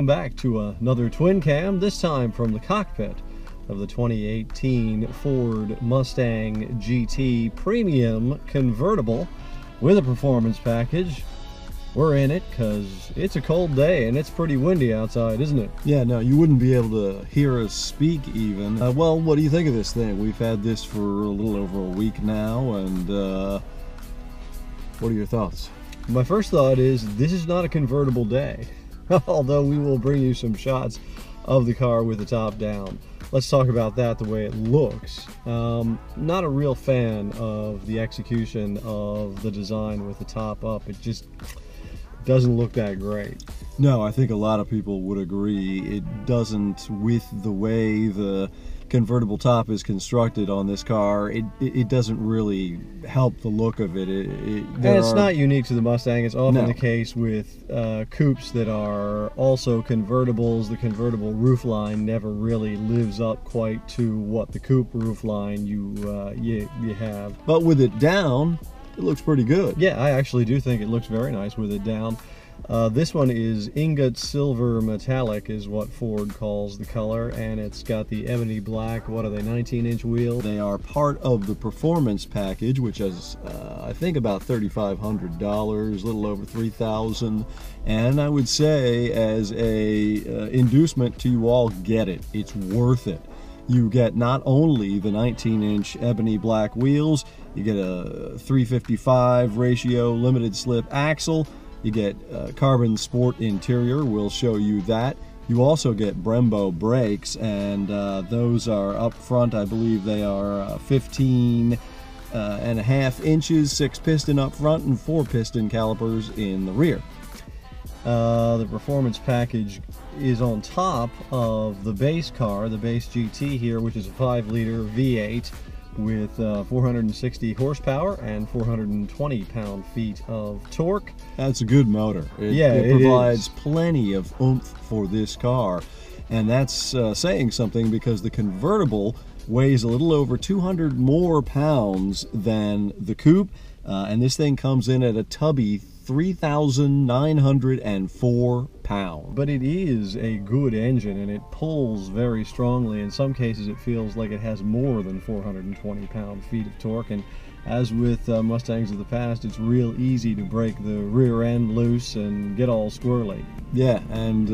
welcome back to another twin cam, this time from the cockpit of the 2018 Ford Mustang GT Premium Convertible with a performance package. We're in it because it's a cold day and it's pretty windy outside, isn't it? Yeah, no, you wouldn't be able to hear us speak even. Well, what do you think of this thing? We've had this for a little over a week now, and what are your thoughts? My first thought is this is not a convertible day, although we will bring you some shots of the car with the top down. Let's talk about that, the way it looks. Not a real fan of the execution of the design with the top up. It just doesn't look that great. No, I think a lot of people would agree. It doesn't, with the way the convertible top is constructed on this car, it doesn't really help the look of it. And it's not unique to the Mustang. It's often the case with coupes that are also convertibles. The convertible roofline never really lives up quite to what the coupe roofline you have. But with it down, it looks pretty good. Yeah, I actually do think it looks very nice with it down. This one is ingot silver metallic is what Ford calls the color, and it's got the ebony black, what are they, 19-inch wheels? They are part of the performance package, which is I think about $3,500, a little over $3,000, and I would say as a inducement to you all, get it. It's worth it. You get not only the 19-inch ebony black wheels, you get a 355 ratio limited slip axle, you get carbon sport interior, we'll show you that. You also get Brembo brakes, and those are up front. I believe they are 15.5 inches, 6 piston up front and 4 piston calipers in the rear. The performance package is on top of the base car, the base GT here, which is a 5-liter V8 with 460 horsepower and 420 pound-feet of torque. That's a good motor. It provides plenty of oomph for this car, and that's saying something because the convertible weighs a little over 200 more pounds than the coupe, and this thing comes in at a tubby 3,904 pounds. But it is a good engine, and it pulls very strongly. In some cases it feels like it has more than 420 pound-feet of torque, and as with Mustangs of the past, it's real easy to break the rear end loose and get all squirrely. Yeah, and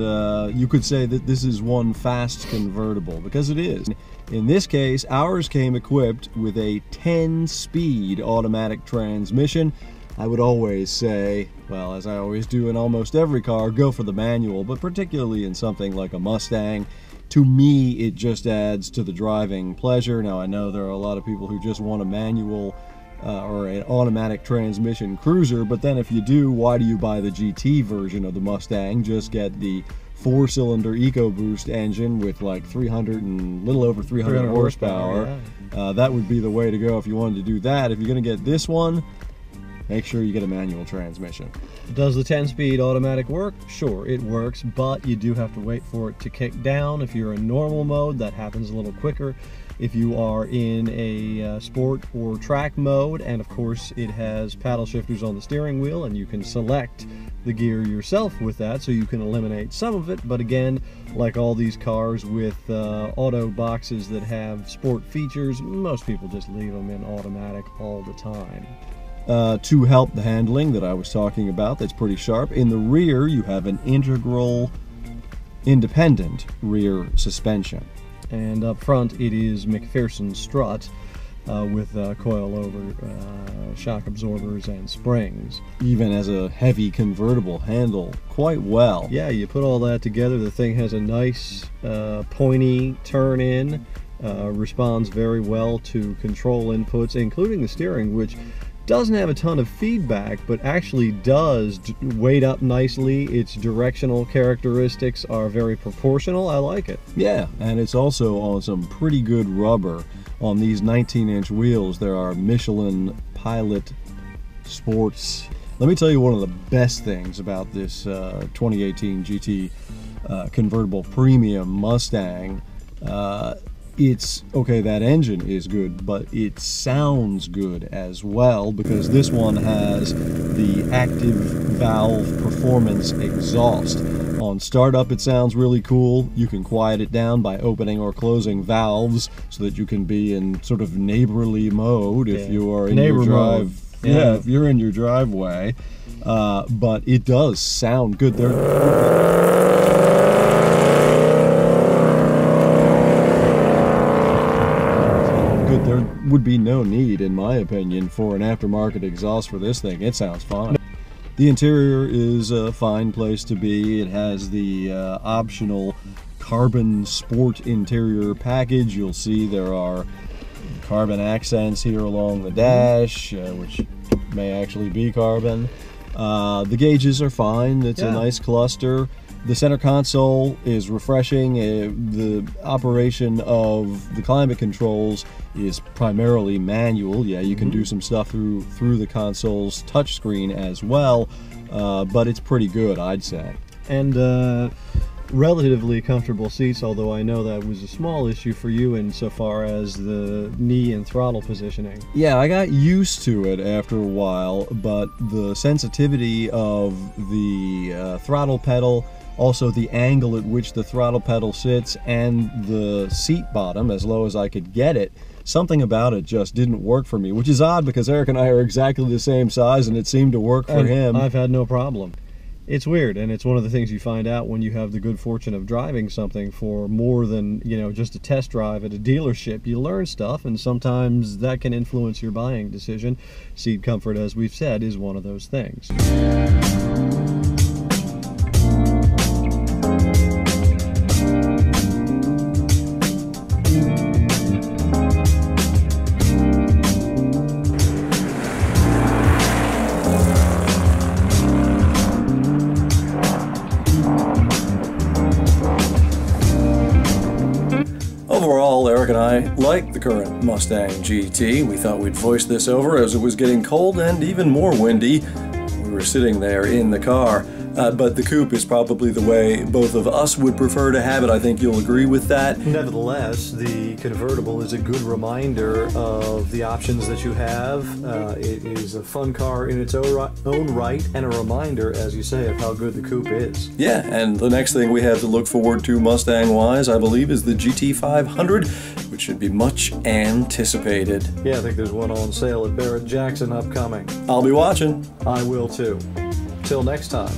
you could say that this is one fast convertible, because it is. In this case, ours came equipped with a 10-speed automatic transmission. I would always say, well, as I always do in almost every car, go for the manual, but particularly in something like a Mustang, to me, it just adds to the driving pleasure. Now, I know there are a lot of people who just want a manual or an automatic transmission cruiser, but then if you do, why do you buy the GT version of the Mustang? Just get the 4-cylinder EcoBoost engine with like little over 300 horsepower. Yeah. That would be the way to go if you wanted to do that. If you're going to get this one, make sure you get a manual transmission. Does the 10-speed automatic work? Sure, it works, but you do have to wait for it to kick down. If you're in normal mode, that happens a little quicker. If you are in a sport or track mode, and of course it has paddle shifters on the steering wheel, and you can select the gear yourself with that, so you can eliminate some of it. But again, like all these cars with auto boxes that have sport features, most people just leave them in automatic all the time. To help the handling that I was talking about, that's pretty sharp. In the rear, you have an integral independent rear suspension. And up front, it is McPherson strut with coil-over shock absorbers and springs. Even as a heavy convertible, handle quite well. Yeah, you put all that together, the thing has a nice pointy turn-in, responds very well to control inputs, including the steering, which doesn't have a ton of feedback, but actually does weight up nicely. Its directional characteristics are very proportional. I like it. Yeah, and it's also on some pretty good rubber. On these 19-inch wheels, there are Michelin Pilot Sports. Let me tell you one of the best things about this 2018 GT convertible premium Mustang. It's okay, that engine is good, but it sounds good as well, because this one has the active valve performance exhaust On startup, it sounds really cool. You can quiet it down by opening or closing valves so that you can be in sort of neighborly mode if you are in your drive. Yeah, if you're in your driveway. But it does sound good. There would be no need, in my opinion, for an aftermarket exhaust for this thing. It sounds fine. The interior is a fine place to be. It has the optional carbon sport interior package. You'll see there are carbon accents here along the dash, which may actually be carbon. The gauges are fine. It's a nice cluster. The center console is refreshing. The operation of the climate controls is primarily manual. Yeah, you can do some stuff through the console's touchscreen as well, but it's pretty good, I'd say. And relatively comfortable seats, although I know that was a small issue for you insofar as the knee and throttle positioning. Yeah, I got used to it after a while, but the sensitivity of the throttle pedal, also the angle at which the throttle pedal sits, and the seat bottom, as low as I could get it, something about it just didn't work for me, which is odd because Eric and I are exactly the same size and it seemed to work for him. I've had no problem. It's weird, and it's one of the things you find out when you have the good fortune of driving something for more than, just a test drive at a dealership. You learn stuff, and sometimes that can influence your buying decision. Seat comfort, as we've said, is one of those things. Overall, Eric and I like the current Mustang GT. We thought we'd voice this over as it was getting cold and even more windy. We were sitting there in the car. But the Coupe is probably the way both of us would prefer to have it. I think you'll agree with that. Nevertheless, the Convertible is a good reminder of the options that you have. It is a fun car in its own right, and a reminder, as you say, of how good the Coupe is. Yeah, and the next thing we have to look forward to Mustang-wise, I believe, is the GT500, which should be much anticipated. Yeah, I think there's one on sale at Barrett-Jackson upcoming. I'll be watching. I will too. Till next time.